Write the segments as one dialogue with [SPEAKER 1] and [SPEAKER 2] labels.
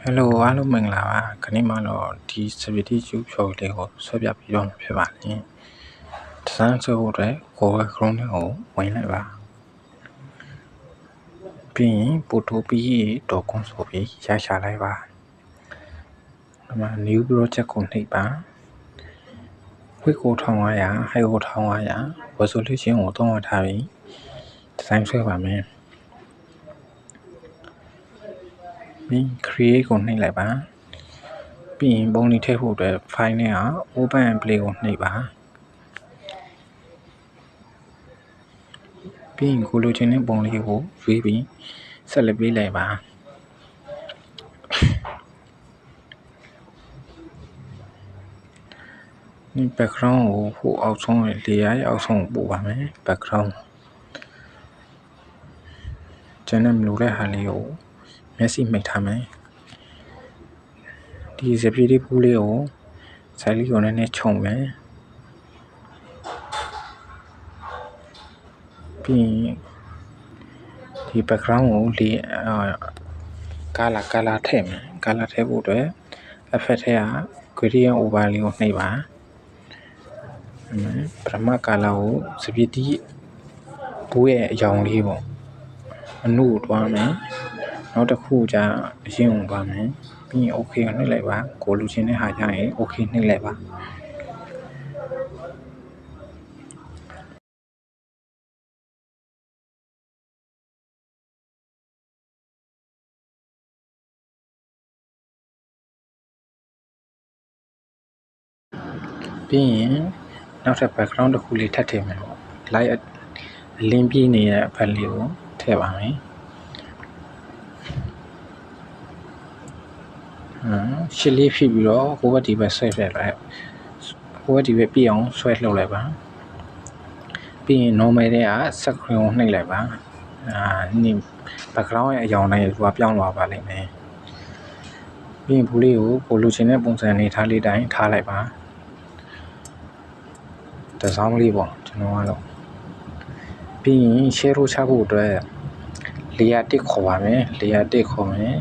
[SPEAKER 1] Hello အားလုံးမင်္ဂလာပါခဏမှတော့ဒီ Activity ကျူဖြော်လေးကိုဆွဲပြပြီးတော့မှာဖြစ်ပါတယ်။ဒီဇိုင်းဆွဲဖို့အတွက် Google Chrome နဲ့ကိုဝင်လိုက်ပါပြီးရင် photopea.com ဆိုပြီးရရှာလိုက်ပါဒီမှာ new project ကိုနှိပ်ပါwidthကို1500 height ကို1500 resolution ကို300ထားပြီးဒီဇိုင်းဆွဲပါမယ်ပြီး create ကိုနှိပ်လိုက်ပါပြီးရင်ပုံလေးထည့်ဖို့အတွက် file နဲ့က open and play ကိုနှိပ်ပါပြီးရင်ကိုလိုချင်တဲ့ပုံလေးကိုရွေးပြီးဆက်လက်ပေးလိုက်ပါဒီ background ကိုဟိုအောက်ဆုံးလေယာရဲ့အောက်ဆုံးပို့ပါမယ် background ကျန်တဲ့မလိုတဲ့ဟာလေးကိုမျက်စိမှိတ်ထားမယ်ဒီစပီဒီပူးလေးကိုစိုက်လေးကိုနည်းနည်းခြုံမယ်ပြီးရင်ဒီ background ကိုလေcolor ထည့်မယ် color ထည့်ဖို့အတွက် effect ထဲက gradient overlay ကိုနှိပ်ပါပထမ color ကိုစပီဒီဘူးရဲ့အရောင်လေးပေါ့အနုကိုတွားမယ်နောက်တစ်ခုကျအရင်ကိုတွားမယ်ပြီးရင် okay ကိုနှိပ်လိုက်ပါကိုလူချင်းတဲ့ဟာကျရင် okay နှိပ်လိုက်ပါပြီးရင်နောက်ထပ် background တစ်ခုလေးထပ်ထည့်မယ်ပေါ့ light အလင်းပြည့်နေတဲ့ဘက်လေးကိုထည့်ပါမယ်ရှစ်လေးဖြည့်ပြီးတော့ဟိုဘက်ဒီဘက်ဆွဲပြလိုက်ဟိုဘက်ဒီဘက်ပြည့်အောင်ဆွဲလှုပ်လိုက်ပါပြီးရင် normal တဲ့က screen ကိုနှိပ်လိုက်ပါဒီ background ရဲ့အရောင်တိုင်းကပြောင်းသွားပါလိမ့်မယ်ပြီးရင်ဘူးလေးကိုကိုလိုချင်တဲ့ပုံစံနေထားလေးတိုင်းထားလိုက်ပါတစောင်းလေးပေါ့ကျွန်တော်ကတော့ပြီးရင် share လို့ချဖို့အတွက် layer 1ခေါ်ပါမယ် layer 1ခေါ်မယ်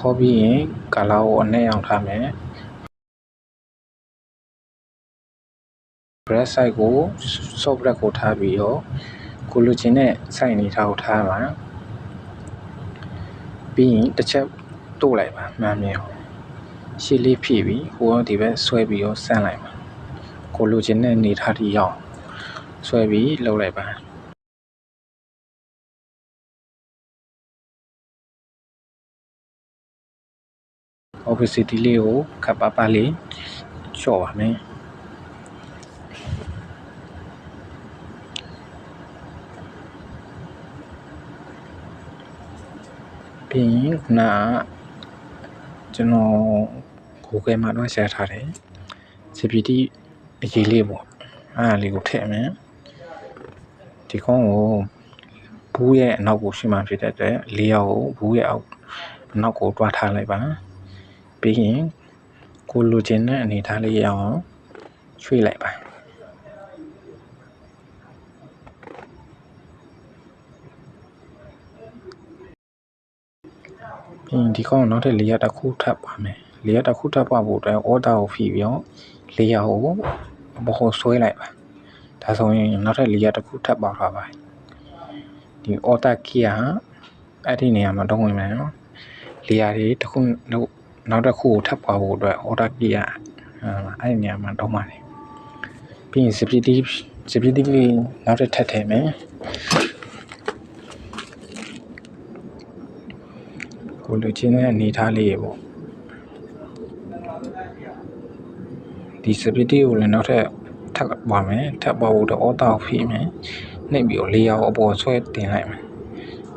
[SPEAKER 1] ခေါ်ပြီးရင် color ကိုအနက်ရောင်ထားမယ် brush size ကို soft brush ကိုထားပြီးတော့ကိုလိုချင်တဲ့ size အနေထားကိုထားပါပြီးရင်တစ်ချက်တို့လိုက်ပါမှန်မြင်အောင်ရှေ့လေးဖြည့်ပြီးဟိုဒီဘက်ဆွဲပြီးတော့ဆန်းလိုက်ပါကိုလိုချင်တဲ့အနေထားထိရောက်ဆွဲပြီးလှုပ်လိုက်ပါopacity လေးကိုခပ်ပါလေးလျှော့ပါမယ်ပြီးရင်ခုနကကျွန်တော် Google မှာတော့ share ထားတယ် GPT အရေးလေးပေါ့အားလေးကိုထည့်မယ်ဒီကောင်းကိုဘူးရဲ့အနောက်ကိုရှိမှဖြစ်တဲ့အတွက်layerကိုဘူးရဲ့အောက်အနောက်ကိုတွားထားလိုက်ပါပြီးရင်ကိုလိုချင်တဲ့အနေထားလေးရအောင်ရွှေ့လိုက်ပါပြီးရင်ဒီကောင်းနောက်ထပ် layer တစ်ခုထပ်ပါမယ် layer တစ်ခုထပ်ပါဖို့အတွက် order ကိုဖြည့်ပြီးတော့ layer ကိုအပေါ်ကိုဆွဲလိုက်ပါဒါဆိုရင်နောက်ထပ် layer တစ်ခုထပ်ပေါက်ထားပါဒီ order key ကအဲ့ဒီနေရာမှာတော့ဝင်မယ်နော် layer တွေတစ်ခုနောက်တစ်ခုကိုထပ်ပါဖို့အတွက် order key ကအဲ့ဒီနေရာမှာတော့ပါတယ်ပြီးရင် GPT လေးနောက်ထပ်ထည့်မယ်ကိုလိုချင်တဲ့အနေထားလေးပေါ့ဒီ GPT ကိုလည်းနောက်ထပ်ထပ်ပါမယ်ထပ်ပါဖို့တော့ order ကိုဖြည့်မယ်နှိပ်ပြီးတော့ layer ကိုအပေါ်ဆွဲတင်လိုက်မယ်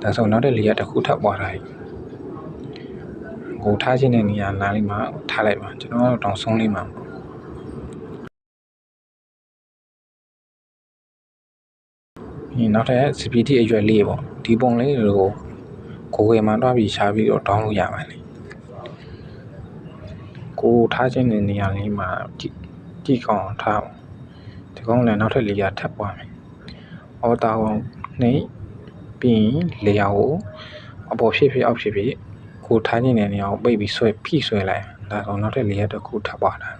[SPEAKER 1] ဒါဆိုနောက်ထပ် layer တစ်ခုထပ်ပါထားပြီကိုထားခြင်းတဲ့နေရာနားလေးမှာထားလိုက်ပါကျွန်တော်ကတော့တောင်ဆုံးလေးမှာဒီနောက်ထပ် GPT အရွယ်လေးပေါ့ဒီပုံလေးကိုGoogle မှာတွားပြီးရှားပြီးတော့ download ရပါတယ်ကိုထားခြင်းတဲ့နေရာလေးမှာကြည့်ကောင်းထားဒီကောင်းလည်းနောက်ထပ် layer ထပ်ပွားမယ်အော်တာကိုနှိပ်ပြီးရင် layer ကိုအပေါ်ဖြစ်ဖြစ်အောက်ဖြစ်ဖြစ် ကိုထားခြင်းတဲ့နေရာကိုပိတ်ပြီးဖိဆွဲလိုက်ဒါဆိုနောက်ထပ်400တစ်ခုထပ်ပါလာ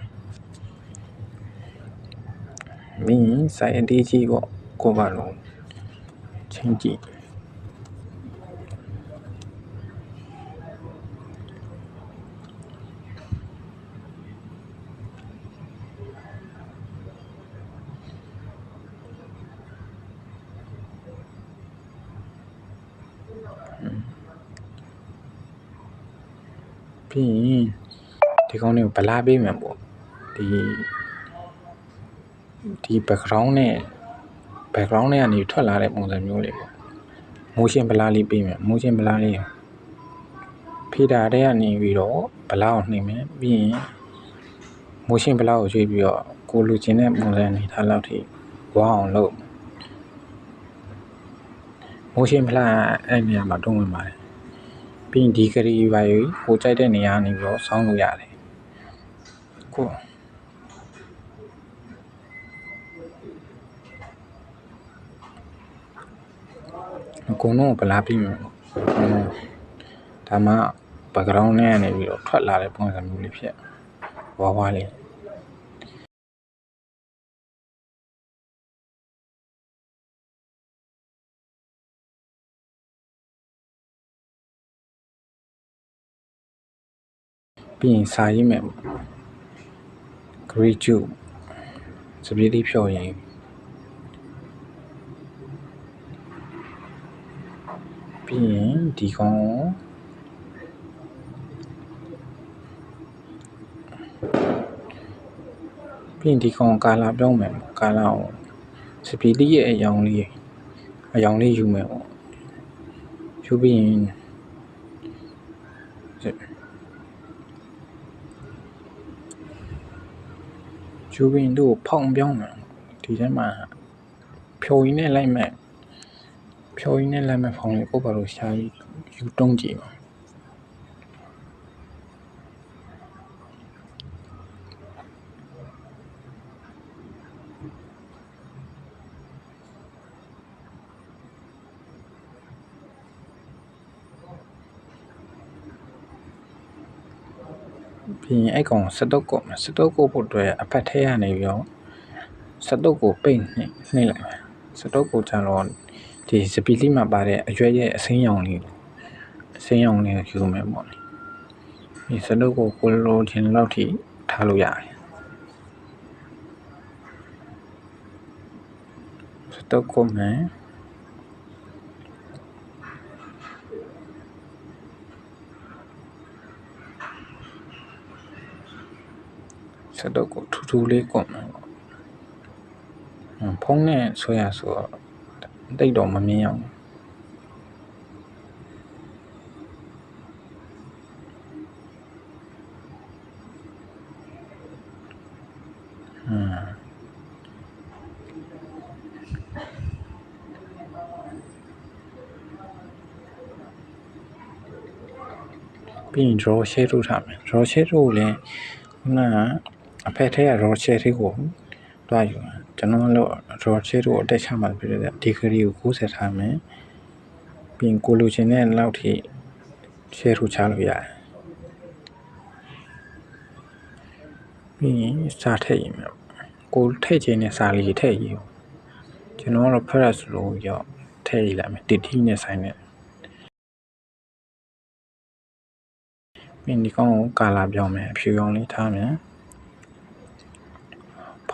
[SPEAKER 1] မင်းစိုက်အတေးကြီးပေါ့ကိုပါလို့ချင်းကြည့်ပြီးရင်ဒီကောင်းလေးကိုဗလာပေးမယ်ပေါ့ဒီ background နဲ့ကနေထွက်လာတဲ့ပုံစံမျိုးလေးပေါ့ motion blur လေးပေးမယ် motion blur လေးဖေးတာတဲ့ကနေပြီးတော့ blur ကိုနှိပ်မယ်ပြီးရင် motion blur ကိုရွှေ့ပြီးတော့ကိုလိုချင်တဲ့ပုံစံနေထားလောက်ထိဝါအောင်လုပ် motion blur အဲ့နေရာမှာတုံးဝင်ပါတယ်ပြီးရင်ဒီကလေးပါရွေးကိုကြိုက်တဲ့နေရာနေပြီးတော့ဆောင်းလို့ရတယ်ကိုအကုန်လုံးဗလာပြီးမယ်ဒါမှ background နဲ့ကနေပြီးတော့ထွက်လာတဲ့ပုံစံမျိုးလေးဖြစ်ဝါလေးပြီးရင်စာရေးမယ် gratitude စပီးလေးဖြောရင်ပြီးရင်ဒီကောင်ကာလာပြောင်းမယ်ကာလာကိုစပီးလေးရဲ့အယောင်လေးယူမယ်ပေါ့ယူပြီးရင်တို့ဖောင်ပြောင်းမယ်ဒီထဲမှာဖြိုရင်းနဲ့လိုက်မယ်ဖောင်လေးကိုပါလို့ရှာယူတုံးကြည့်ပါပြီးရင်အဲ့ကောင်စတုတ်ကိုဖို့အတွက်အဖက်ထဲကနေပြီးတော့စတုတ်ကိုပိတ်နှိပ်လိုက်မယ်စတုတ်ကိုကျတော့ဒီစပီလီမှာပါတဲ့အရွက်ရဲ့အစိမ်းရောင်လေးယူမယ်ပေါ့ဒီစတုတ်ကိုလိုချင်လောက်ထိထားလို့ရတယ်စတုတ်ကိုမယ်စတုတ်ကိုထူးလေးကွန်မယ်ပေါ့ဖုံးနဲ့ဆွဲရဆိုတော့တိတ်တော့မမြင်အောင်ပြီးရင် draw share ထုတ်ထားမယ် draw share ထုတ်ကိုလည်းခုနကအဖက်ထဲက draw share တွေကိုတွားယူကျွန်တော်တို့ draw share ကိုအတက်ချမှာဖြစ်တဲ့ဒီဂရီကို90ထားမယ်ပြီးရင်ကိုလိုချင်တဲ့လောက်ထိ share ထုတ်ချလို့ရတယ်ပြီးရင်စာထည့်ရင်ကိုထည့်ခြင်းနဲ့စာလေးထည့်ရင်ကျွန်တော်ကတော့ press လို့ရောက်ထည့်ရလိုက်မယ်တစ်တီနဲ့ဆိုင်နဲ့ပြီးဒီကောင်ကိုကာလာပြောင်းမယ်အဖြူရောင်လေးထားမယ်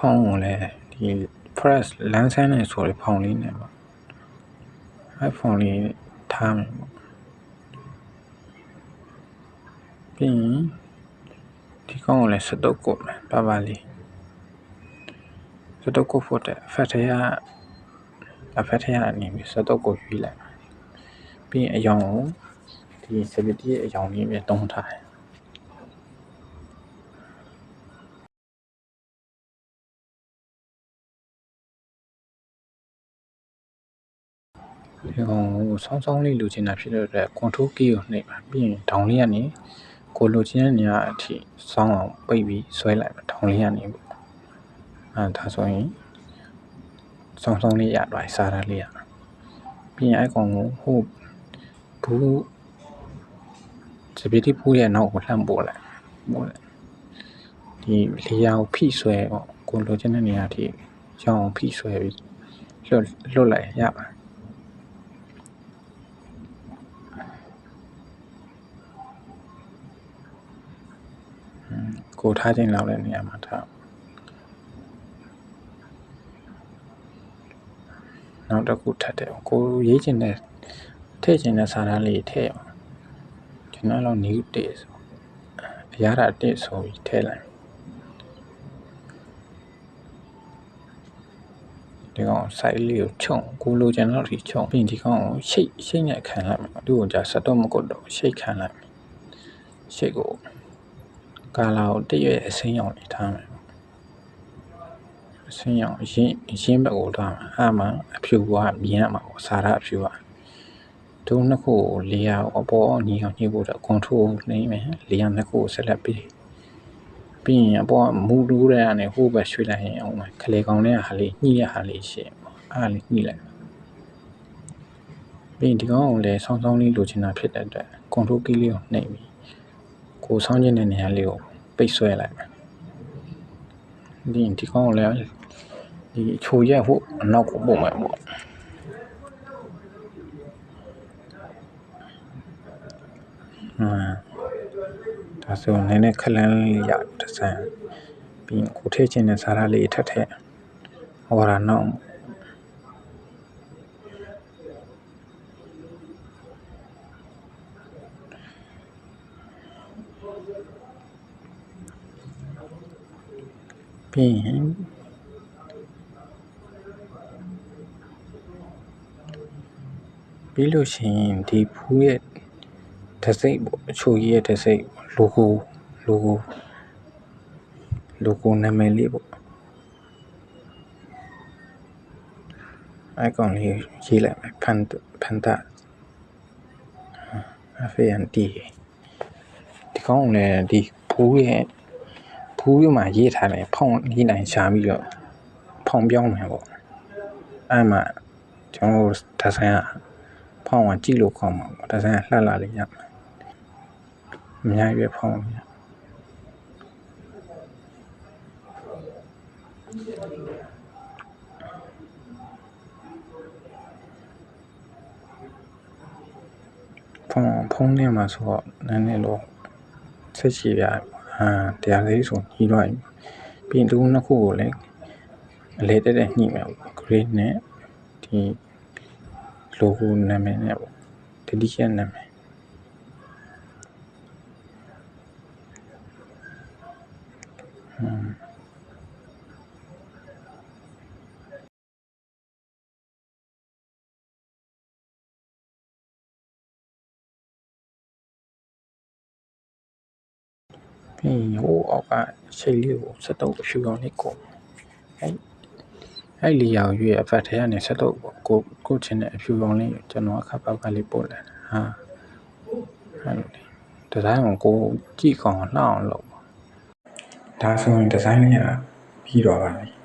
[SPEAKER 1] ဖောင်းကိုလည်းဒီ press လမ်းဆန်းနေဆိုတဲ့ဖောင်းလေးနဲ့ပေါ့အဲ့ဖောင်းလေးထားမယ်ပေါ့ပြီးရင်ဒီကောင်ကိုလည်းစတုတ်ကုတ်မယ်ပါလေးစတုတ်ကုတ်ဖို့တဲ့အဖက်ထဲကနေပြီးစတုတ်ကုတ်ရွေးလိုက်ပြီးရင်အယောင်ကိုဒီစပီတီရဲ့အယောင်လေးပဲတုံးထားတယ်ဒီကောင်ကိုဆောင်းလေးလိုချင်တာဖြစ်တဲ့အတွက် control key ကိုနှိပ်ပါပြီးရင်ဒေါင်လေးကနေကိုလိုချင်တဲ့နေရာအထိဆောင်းအောင်ပိတ်ပြီးဆွဲလိုက်ပါဒေါင်လေးကနေပေါ့ဒါဆိုရင်ဆောင်းလေးရသွားစားရလေးရပြီးရင်အဲ့ကောင်ကိုဘူး စပီတီဖူးရဲ့နောက်ကိုလှမ်းပို့လိုက်ဒီလေယာကိုဖိဆွဲပေါ့ကိုလိုချင်တဲ့နေရာထိရောင်းဖိဆွဲပြီးလွတ်လိုက်ရပါကိုထားခြင်းလောက်တဲ့နေရာမှာထားနောက်တစ်ခုထပ်တယ်ကိုရေးချင်တဲ့ထည့်ချင်တဲ့စာသားလေးထည့်အောင်ကျွန်တော်လောက်နေတစ်ဆိုအရာတာတစ်ဆိုပြီးထည့်လိုက်ဒီကောင် site လေးကိုခြုံကိုလိုချင်တော့ထိခြုံပြီးဒီကောင်ကိုရှိတ်နဲ့ခံလိုက်မယ်သူ့ကိုじゃစတော့မကုတ်တော့ရှိတ်ခံလိုက်မယ်ရှိတ်ကိုကာလာကိုတည့်ရဲ့အစင်းရောင်နေထားမယ်အစင်းရောင်ရင်းဘက်ကိုထားမှာအဲ့မှာအဖြူကမြင်ရမှာပေါ့စာရအဖြူကတို့နှစ်ခုကိုလေယာအပေါ်ညီအောင်ညှိဖို့တော့ control နှိမ့်မယ်လေယာနှစ်ခုကိုဆက်လက်ပြီးရင်အပေါ်ကမူတူးတဲ့ကနေဟိုဘက်ရွှေ့လိုက်ရင်အောင်မယ်ခလေကောင်တဲ့ဟာလေးညှိတဲ့ဟာလေးရှင်းအားလေးညှိလိုက်ပြီးရင်ဒီကောင်ကိုလည်းဆောင်းလေးလိုချင်တာဖြစ်တဲ့အတွက် control key လေးကိုနှိမ့်ပြီးကိုဆောင်းခြင်းတဲ့နေရာလေးကိုပိတ်ဆွဲလိုက်မယ်ပြီးရင်ဒီကောင်ကိုလည်းဒီချိုရက်ဖို့အနောက်ကိုပို့မယ်ပေါ့ဒါဆိုနည်းနည်းခလန်းလေးရတစ်စမ်းပြီးကိုထည့်ခြင်းတဲ့စာသားလေးထပ်ထည့်ဟောတာနောက်ပြီးရင်ပြီးလို့ရှိရင်ဒီဖူးရဲ့တစိမ့်ပေါ့အချိုကြီးရဲ့တစိမ့်logo နာမည်လေးပေါ့icon လေးရေးလိုက်မယ်ဖန်တာFANT ဒီကောင်လည်းဒီဖူးရမှာရေးထားတယ်ဖောင်းရေးနိုင်ရှာပြီးတော့ဖောင်းပြောင်းမယ်ပေါ့အဲ့မှာကျွန်တော်ဒီဇိုင်းကဖောင်းကကြည့်လို့ခေါင်းမှာပေါ့ဒီဇိုင်းကလှလှလေးရမှာအများကြီးပဲဖောင်းရဖုံးနေမှာဆိုတော့နည်းနည်းတော့ဆက်ရှိရတရားလေးဆိုညှိတော့ပြီးရင်ဒီနှစ်ခုကိုလည်းအလဲတက်ညှိမယ်ပေါ့ green နဲ့ဒီ logo နာမည်နဲ့ပေါ့ dedication နာမည်ပြီးဟိုအောက်ကရှိတ်လေးကိုစက်တော့ဖြူအောင်လေးကိုအဲ့လီယာကိုရွေးအဖက်ထဲကနေစက်တော့ကိုချင်းတဲ့အဖြူအောင်လေးကျွန်တော်အခါပေါက်ကလေးပို့လိုက်အဲ့လိုဒီဇိုင်းကိုကြည့်ကောင်လှအောင်လုပ်ဒါဆိုရင်ဒီဇိုင်းလေးကပြီးတော့ပါပြီ